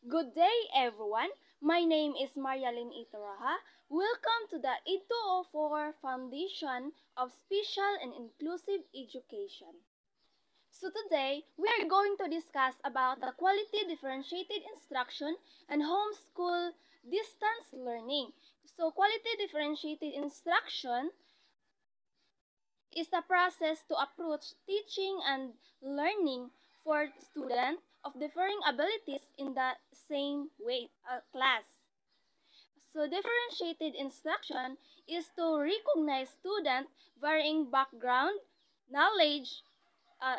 Good day, everyone. My name is Marialyn Itaraha. Welcome to the E204 Foundation of Special and Inclusive Education. So today, we are going to discuss about the quality differentiated instruction and homeschool distance learning. So quality differentiated instruction is the process to approach teaching and learning for students of differing abilities in the same way class. So differentiated instruction is to recognize students' varying background, knowledge,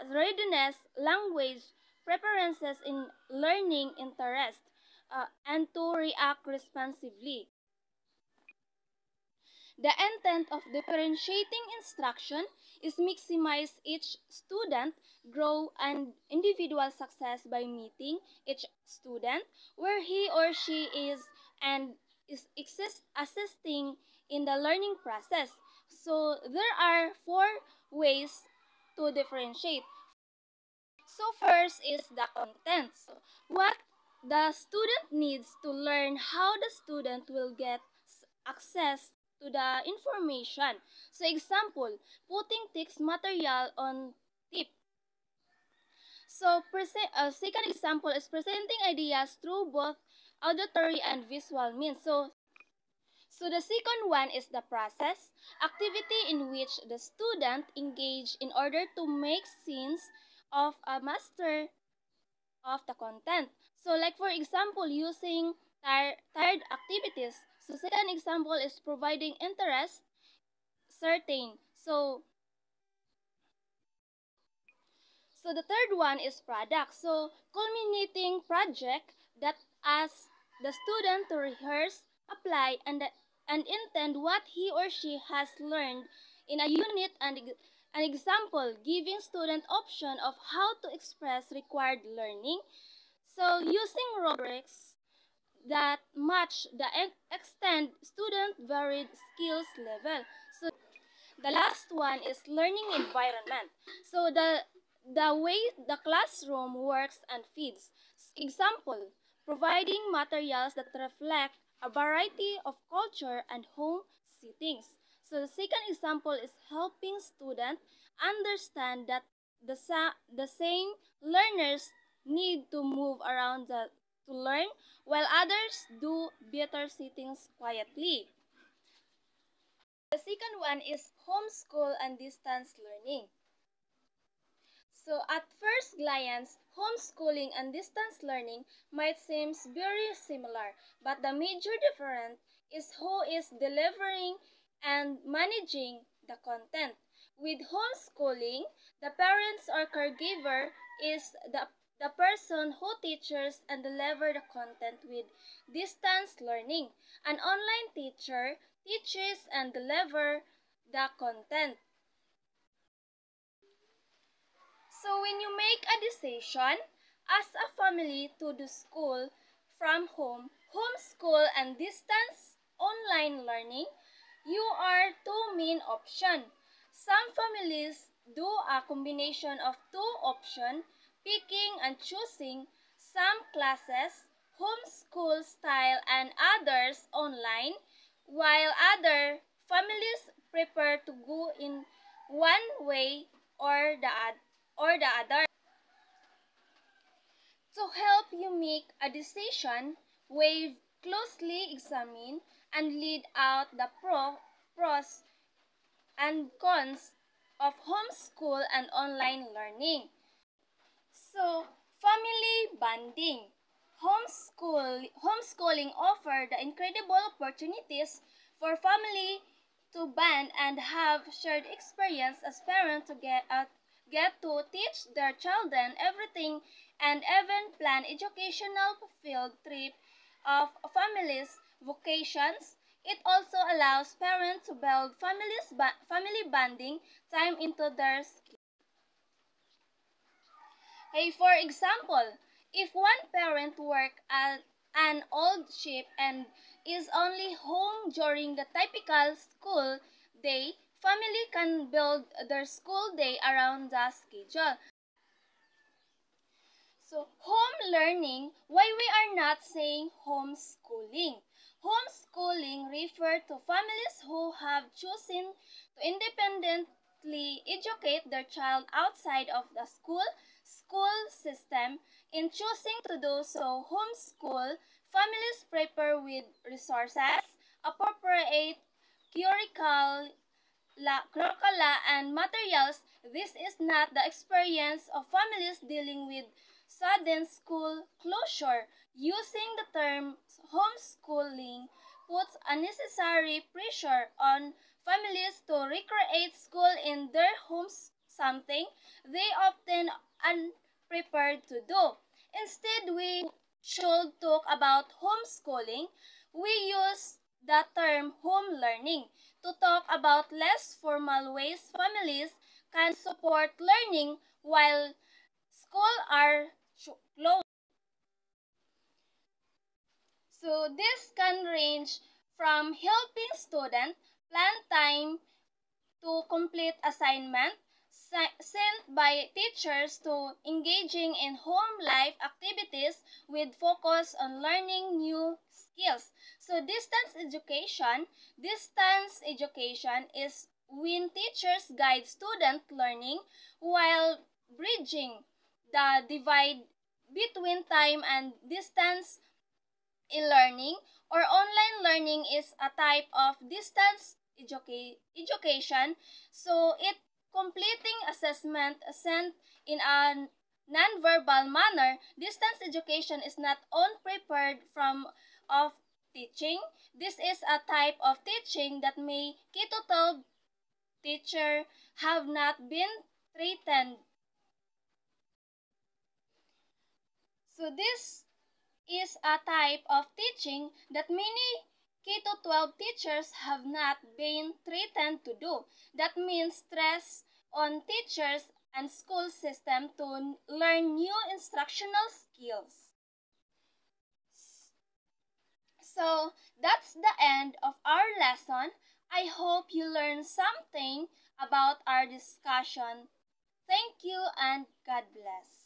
readiness, language, preferences in learning interest, and to react responsively. The intent of differentiating instruction is maximize each student growth and individual success by meeting each student where he or she is and is assisting in the learning process. So there are four ways to differentiate. So first is the content. So what the student needs to learn, how the student will get access to the information. So example, putting text material on tip. So second example is presenting ideas through both auditory and visual means. So the second one is the process, activity in which the student engage in order to make sense of a master of the content. So like for example, using tired activities. So second example is providing interest certain. So the third one is product. So culminating project that asks the student to rehearse, apply, and intend what he or she has learned in a unit and an example, giving student option of how to express required learning. So using rubrics that match the extent student varied skills level. So the last one is learning environment. So the way the classroom works and feeds. Example, providing materials that reflect a variety of culture and home settings. So the second example is helping students understand that the same learners need to move around to learn while others do better sittings quietly. The second one is homeschool and distance learning. So at first glance, homeschooling and distance learning might seem very similar, but the major difference is who is delivering and managing the content. With homeschooling, the parents or caregiver is the person who teaches and delivers the content. With distance learning, an online teacher teaches and delivers the content. So when you make a decision as a family to do school from home, homeschool and distance online learning, you are two main options. Some families do a combination of two options, picking and choosing some classes homeschool style and others online, while other families prefer to go in one way or the other. To help you make a decision, we've closely examined and laid out the pros and cons of homeschool and online learning. So, family bonding. Homeschooling offers the incredible opportunities for family to bond and have shared experience as parents to get to teach their children everything and even plan educational field trip of families' vocations. It also allows parents to build family bonding time into their skills. Hey, for example, if one parent works at an old ship and is only home during the typical school day, family can build their school day around the schedule. So, home learning, why we are not saying homeschooling. Homeschooling refers to families who have chosen to independently educate their child outside of the school system. In choosing to do so, homeschool families prepare with resources, appropriate curricula and materials. This is not the experience of families dealing with sudden school closure. Using the term homeschooling puts unnecessary pressure on families to recreate school in their homes, something they often unprepared to do. Instead, we should talk about homeschooling. We use the term home learning to talk about less formal ways families can support learning while schools are closed. So this can range from helping students plan time to complete assignment sent by teachers to engaging in home life activities with focus on learning new skills. So distance education is when teachers guide student learning while bridging the divide between time and distance e-learning or online learning is a type of distance education, so it completing assessment sent in a non-verbal manner. Distance education is not unprepared from of teaching. This is a type of teaching that may K-12 teacher have not been threatened. So this is a type of teaching that many K-12 teachers have not been threatened to do. That means stress on teachers and school system to learn new instructional skills. So that's the end of our lesson. I hope you learned something about our discussion. Thank you and God bless.